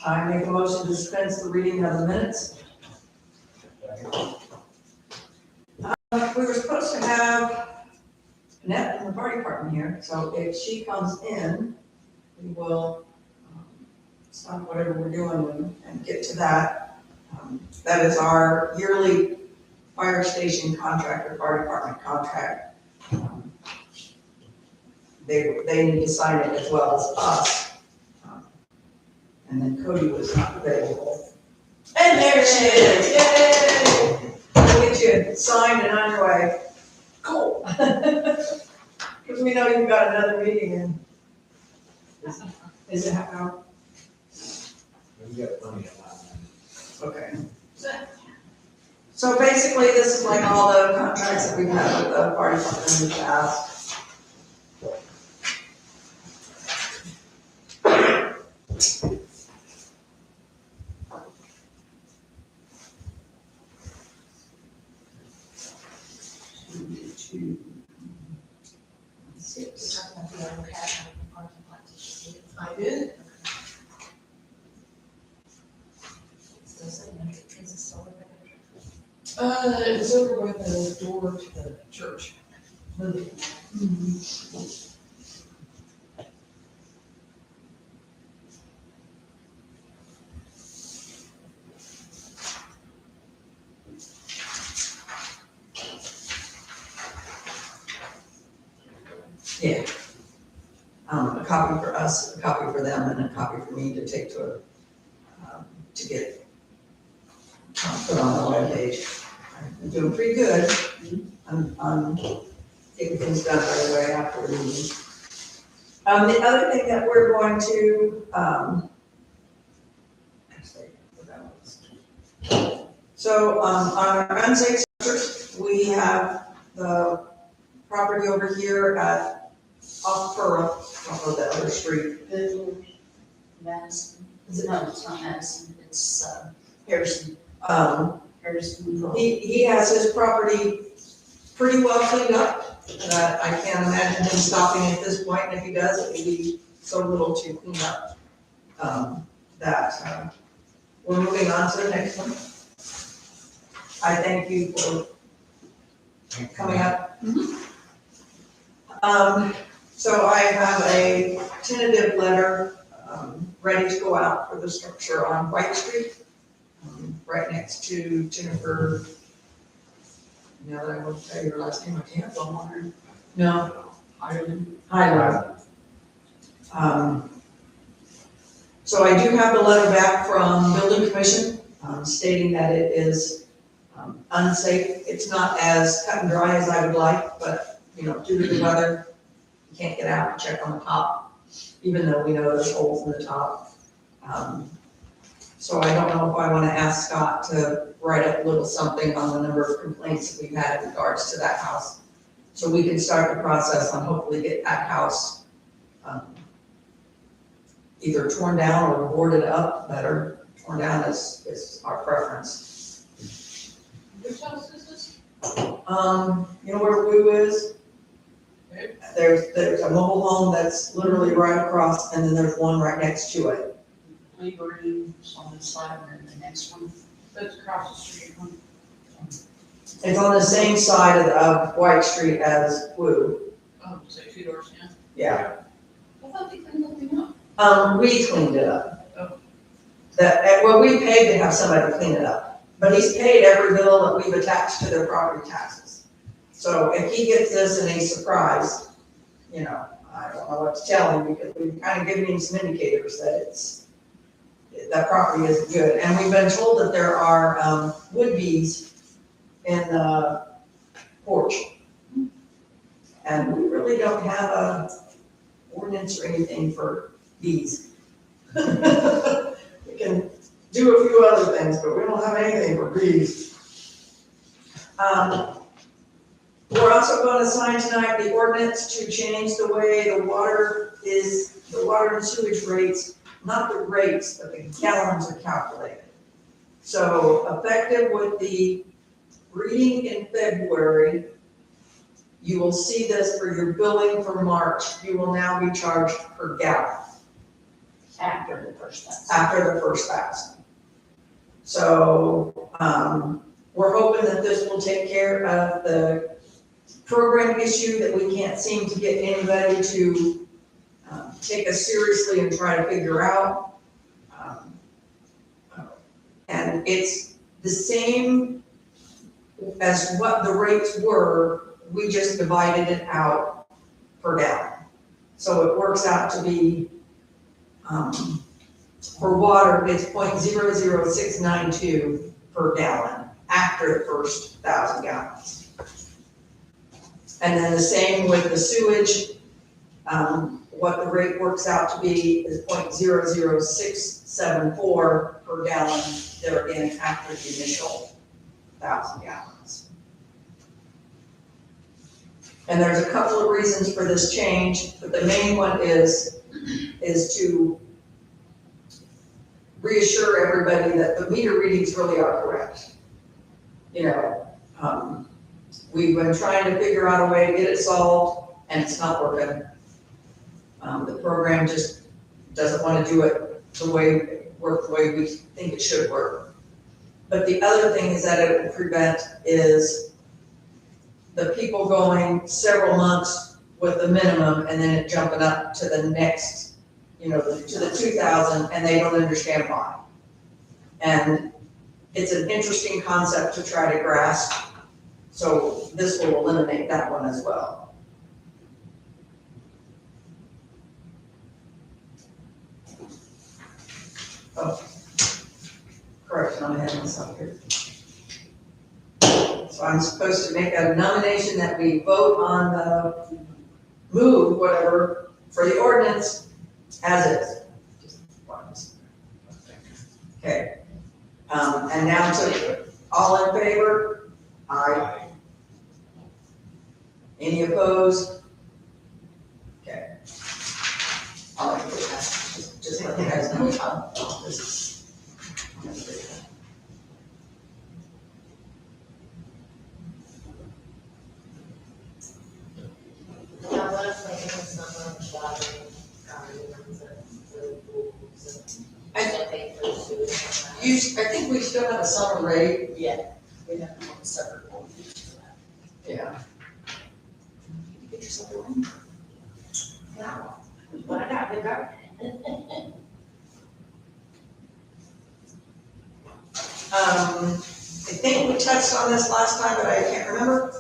I make a motion to dispense the reading of the minutes. We were supposed to have Annette from the party department here, so if she comes in, we will stop whatever we're doing and get to that. That is our yearly fire station contract or fire department contract. They need to sign it as well as us. And then Cody was not available. And there she is, yay! We'll get you signed and on your way. Cool. Because we know you've got another meeting in. Is it half hour? We got plenty of time. Okay. So basically, this is like all the contracts that we've had with the party department in the past. I did. It's over by the door to the church. Yeah. A copy for us, a copy for them, and a copy for me to take to get put on the webpage. I'm doing pretty good. I'm getting things done right away after the meeting. The other thing that we're going to, so on our unsafe structures, we have the property over here at off Pearl, off of the other street. Madison, no, it's not Madison, it's Harrison. Harrison. He has his property pretty well cleaned up. I can't imagine him stopping at this point, and if he does, it will be so little to clean up. We're moving on to the next one. I thank you for coming up. So I have a tentative letter ready to go out for the structure on White Street, right next to Jennifer. Now that I won't tell you her last name, I can't, so I'm wondering. No, Highland. So I do have the letter back from Building Commission stating that it is unsafe. It's not as cut and dry as I would like, but due to the weather, you can't get out and check on the top, even though we know there's holes in the top. So I don't know if I want to ask Scott to write up a little something on the number of complaints that we've had in regards to that house. So we can start the process on hopefully get that house either torn down or boarded up better. Torn down is our preference. Which house is this? You know where Woo is? Okay. There's a mobile home that's literally right across, and then there's one right next to it. Lee's on this side, and then the next one. That's across the street. It's on the same side of White Street as Woo. Oh, so 2 doors down. Yeah. I thought they cleaned that thing up. We cleaned it up. Oh. Well, we paid to have somebody clean it up, but he's paid every bill that we've attached to their property taxes. So if he gets this and he's surprised, I don't know what to tell him, because we've kind of given him some indicators that property is good. And we've been told that there are wood bees in the porch. And we really don't have a ordinance or anything for bees. We can do a few other things, but we don't have anything for bees. We're also going to sign tonight the ordinance to change the way the water and sewage rates, not the rates, but the gallons are calculated. So effective with the reading in February, you will see this for your billing for March. You will now be charged per gallon. After the first one. after the first 1,000. So, we're hoping that this will take care of the program issue that we can't seem to get anybody to take us seriously and try to figure out. And it's the same as what the rates were, we just divided it out per gallon. So it works out to be, for water, it's 0.00692 per gallon after the first 1,000 gallons. And then the same with the sewage, what the rate works out to be is 0.00674 per gallon, there again, after the initial 1,000 gallons. And there's a couple of reasons for this change, but the main one is to reassure everybody that the meter readings really are correct. You know, we've been trying to figure out a way to get it solved, and it's not working. The program just doesn't want to do it the way we think it should work. But the other thing is that it will prevent is the people going several months with the minimum and then it jumping up to the next, to the 2,000, and they don't understand why. And it's an interesting concept to try to grasp, so this will eliminate that one as well. Oh, correct, I'm ahead of myself here. So I'm supposed to make a nomination that we vote on the move, whatever, for the ordinance as is. Okay. And now to, all in favor? Aye. Any opposed? Okay. I'll do that. Just let you guys know. This is. Yeah, what if like if it's not on the shop, I pay for sewage. I think we still have a summer rate. Yeah, we have to have a separate one for that. Yeah. Get yourself a room. No, but I got good garbage. I think we touched on this last time, but I can't remember.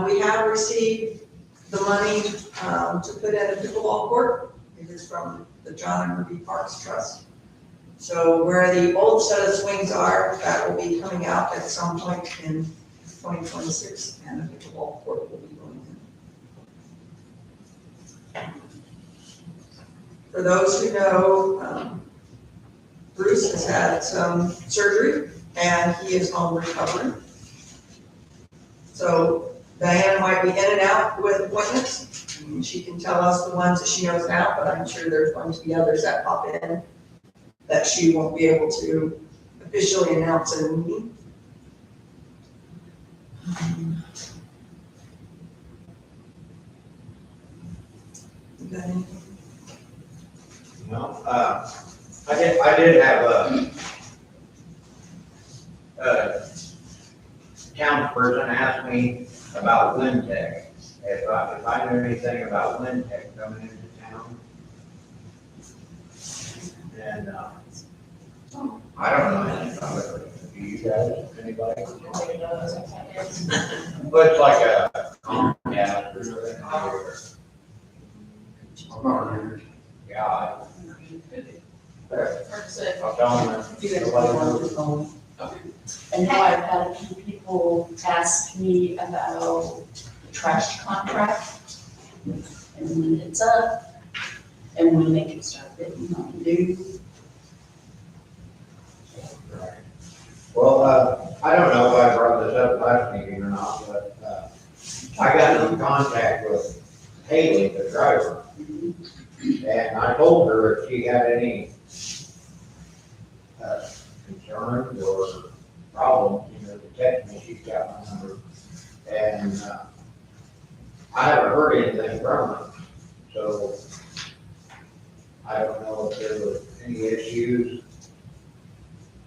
We have received the money to put in a pickleball court. It is from the John and Ruby Parks Trust. So where the old set of swings are, that will be coming out at some point in 2026, and a pickleball court will be going in. For those who know, Bruce has had some surgery and he is home recovering. So Diana might be in and out with appointments. She can tell us the ones that she knows now, but I'm sure there's going to be others that pop in that she won't be able to officially announce in a meeting. You got anything? No, I did have a townsperson ask me about Wintec. If I knew anything about Wintec coming into town. And, I don't know anything about it. Do you guys, anybody? But it's like a Comcast or something. Yeah, Hard to say. I'll tell them that. And now I've had a few people ask me about the trash contract and when it's up and when they can start bidding on new. Well, I don't know if I brought this up last meeting or not, but, I got in contact with Haley, the driver. And I told her if she had any, concerns or problems, to text me, she's got my number. And, I haven't heard anything from her, so I don't know if there was any issues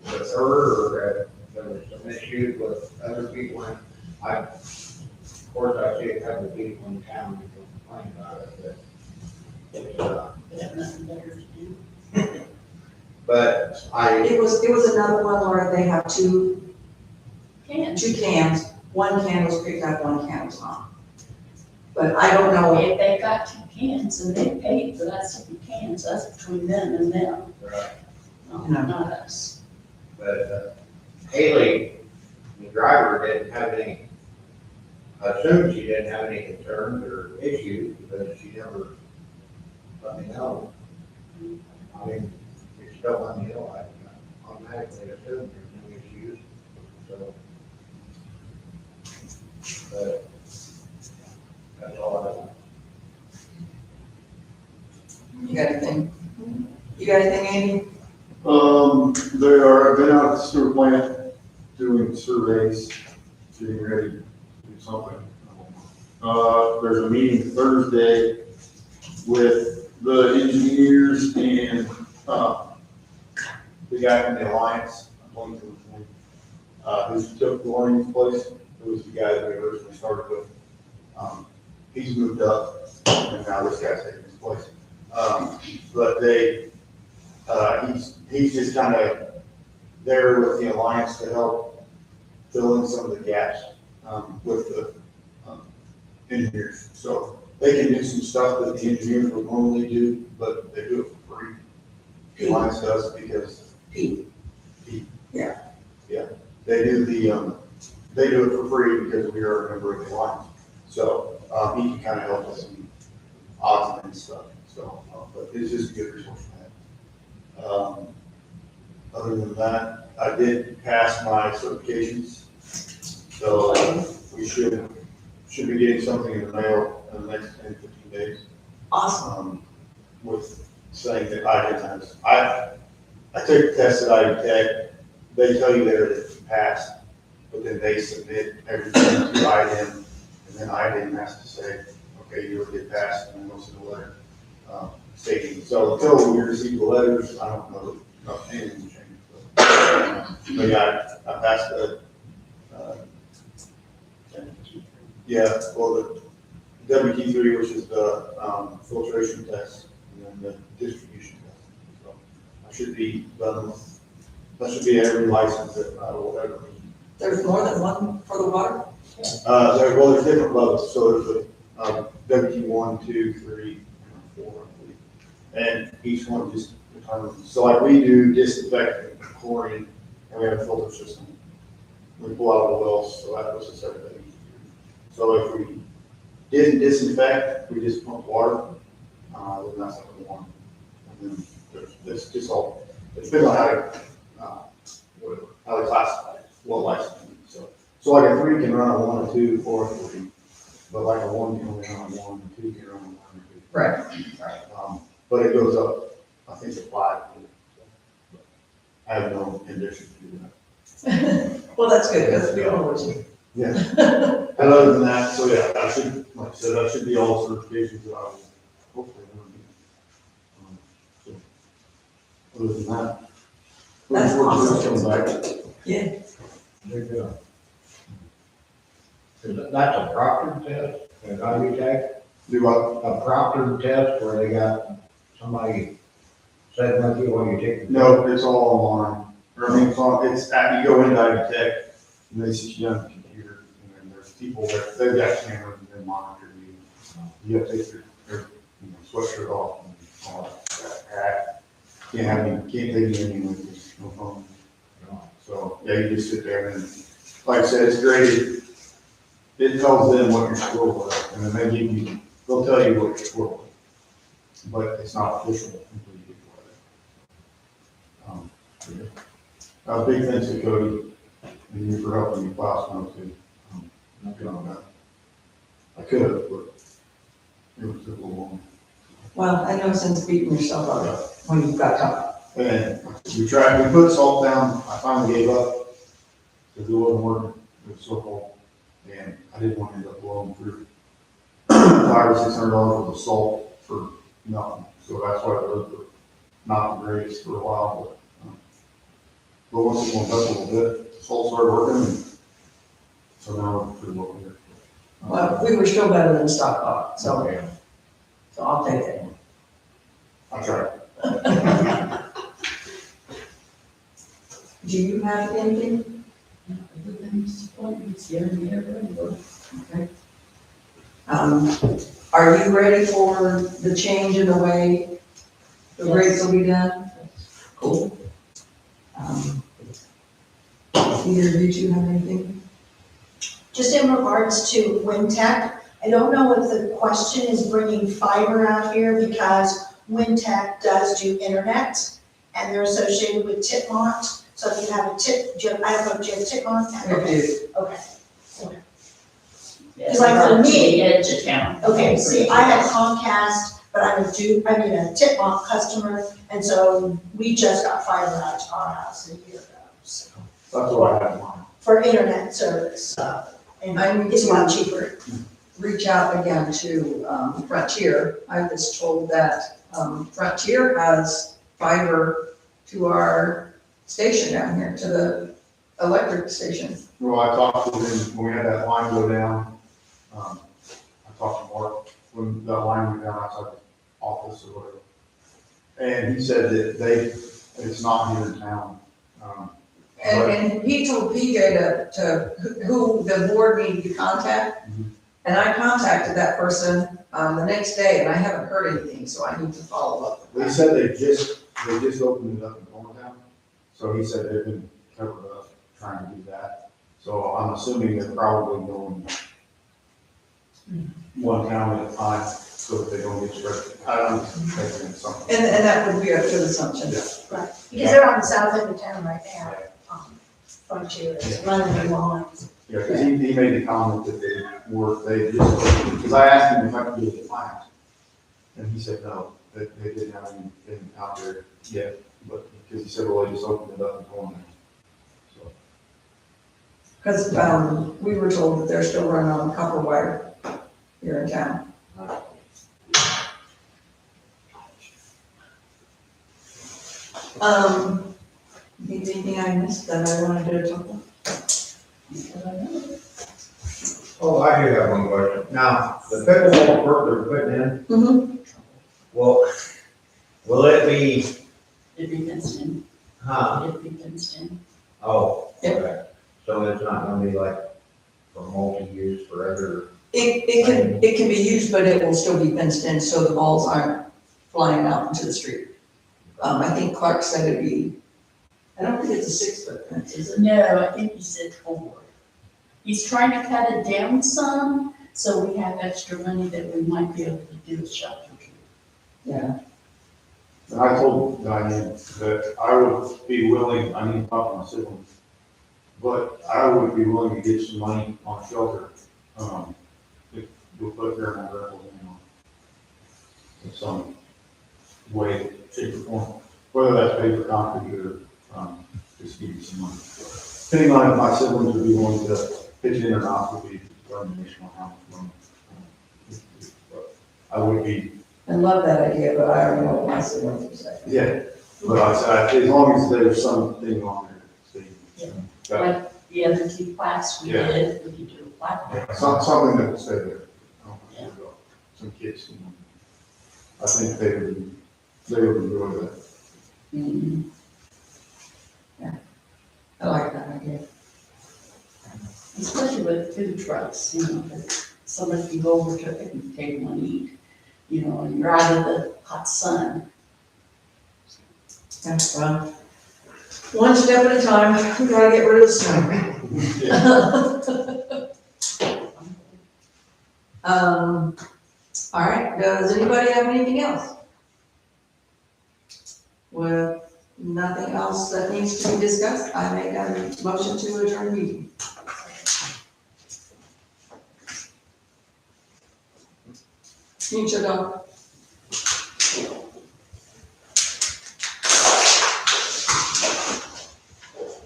with her, or if there was some issues with other people, and of course, I see a couple of people in town who complain about it, They have nothing better to do. but It was another one where they have two Cans. cans. One can was picked up, one can was not. But I don't know, If they've got 2 cans and they paid for that 2 cans, that's between them and them, right. not us. But Haley, the driver, didn't have any, I assumed she didn't have any concerns or issues, because she never let me know. I mean, if you don't let me know, I automatically assume there's no issues, so. But that's all I want. you got anything? You got anything, Amy? I've been out at the sewer plant doing surveys, getting ready to do something. There's a meeting Thursday with the engineers and, the guy from the Alliance, I'm going to who took Lauren's place, who was the guy that we originally started with. He's moved up, and now this guy's taking his place. But he's just kind of there with the Alliance to help fill in some of the gaps, with the, engineers. So they can do some stuff that the engineers would normally do, but they do it for free. The Alliance does because. Pete. Yeah, they do they do it for free because we are a member of the Alliance. So, he can kind of help us in odds and stuff, so, but it's just a good resource to have. Other than that, I did pass my certifications, so we should be getting something in the mail in the next 10, 15 days. Awesome. With saying that I took a test at Ivy Tech. They tell you there that you passed, but then they submit everything to IDEM, and then IDEM has to say, okay, you already passed, and then they'll send a letter stating. So until we receive the letters, I don't know if anything will change. But yeah, I passed the, the WT3, which is the filtration test, and then the distribution test. So I should be done with, that should be every license that I will ever need. There's more than one for the water? There's different levels, so there's a WT1, 2, 3, 4, I believe. And each one just determines, so like we do disinfectant, chlorine, and we have a filter system. We pull out the wells, so that was the second thing. So if we didn't disinfect, we just pump water, then that's like a 1. And then there's just all, it depends on how they classify it, what license. So like a 3 can run a 1, a 2, or a 3, but like a 1 can only run a 1, a 2 can run a 1 or 2. Right. But it goes up, I think, to 5. I have no condition to do that. Well, that's good, because we don't always do. Yeah. And other than that, so yeah, I should, like I said, that should be all certifications that I will hopefully never do. So, other than that. That's awesome. Coming back. Yeah. They're good. That's a Proctor test, at Ivy Tech, Do what? a Proctor test where they got somebody sitting with you while you take the. No, it's all online. Or I mean, you go into Ivy Tech, and they sit you down on the computer, and then there's people that, they've got cameras and they monitor you. You have to take your sweatshirt off and all that hat. Can't take anything with you, no phone. So, yeah, you just sit there and, like I said, it's graded. It tells them what your score was, and then they'll tell you what your score was. But it's not official until you get it. Big thanks to Cody and you for helping me class notes too. Not good on that. I could have, but it was a little long. Well, I know since beating yourself up when you've got time. And we put salt down, I finally gave up, because it wasn't working, it was so cold, and I didn't want to end up blowing through $500 or $600 worth of salt for nothing. So that's why the roads were not the greatest for a while, but once it went up a little bit, the soil started working, and so now we're pretty well here. Well, we were still better than Stock, so, Okay. so I'll take it. I tried. Do you have anything? Other than disappointments here and there, but Okay. Are you ready for the change in the way the rates will be done? Cool. Either of you two have anything? Just in regards to WinTech, I don't know if the question is bringing fiber out here because WinTech does do internet and they're associated with Titmont. So if you have a tip, I don't know if you have Titmont. We do. Okay. yes, Like for we're to me- the edge of town. Okay, see, I have Comcast, but I'm a Titmont customer, and so we just got fiber out to our house a year ago, so, That's what I had in mind. for internet service, and I need it's a lot to- cheaper. Reach out again to Frontier. I was told that Frontier has fiber to our station down here, to the electric station. Well, I talked to him when we had that line go down. I talked to Mark when that line went down outside the office or whatever. And he said that it's not here in town. And he told PJ to who the board needed to contact. Mhm. And I contacted that person the next day and I haven't heard anything, so I need to follow up. They said they just opened it up in Thorntown. So he said they've been covered up trying to do that. So I'm assuming they're probably going one town at a time so that they don't get spread. I don't know, taking something. And that would be a good assumption. Right, because they're on the south end of town right now, Frontier is running the lines. Yeah, because he made the comment that they just, because I asked him if I could get it planned. And he said, no, they didn't have anything out there yet, but, because he said, well, they just opened it up and going there. So, Because we were told that they're still running on copper wire here in town. Anything I missed that I wanted to talk about? Oh, I do have one question. Now, the pickleball court they're putting in, Mm-hmm. well, will it be, It'd be fenced in, it'd be fenced in. Oh, Yep. okay. So it's not gonna be like for multi-use forever? It can be used, but it will still be fenced in, so the balls aren't flying out into the street. I think Clark said it'd be, I don't think it's a 6-foot fence, is it? No, I think he said 4. He's trying to cut it down some, so we have extra money that we might be able to do a shelter. Yeah. and I told Diane that I would be willing, I need to talk to my siblings, but I would be willing to get some money on shelter. If we'll put there in my rental, in some way, shape or form, whether that's paid for concrete or, just give you some money. Depending on if my siblings would be willing to pitch in or not, would be determination on how much money. But I would be, I love that idea, but I already know what my siblings would say. yeah, but I said, as long as there's something on there, Yeah. Like the other 2 plaques we Yeah. did, we could do a plaque. something that will stay there. Some kids, I think they would enjoy that. Mhm. I like that idea. Especially with food trucks, that somebody can go over to a picnic table and eat, and you're out of the hot sun. Yeah, well, one step at a time, we gotta get rid of the snow. All right, does anybody have anything else? Well, nothing else that needs to be discussed, I make a motion to adjourn the meeting. Future dog.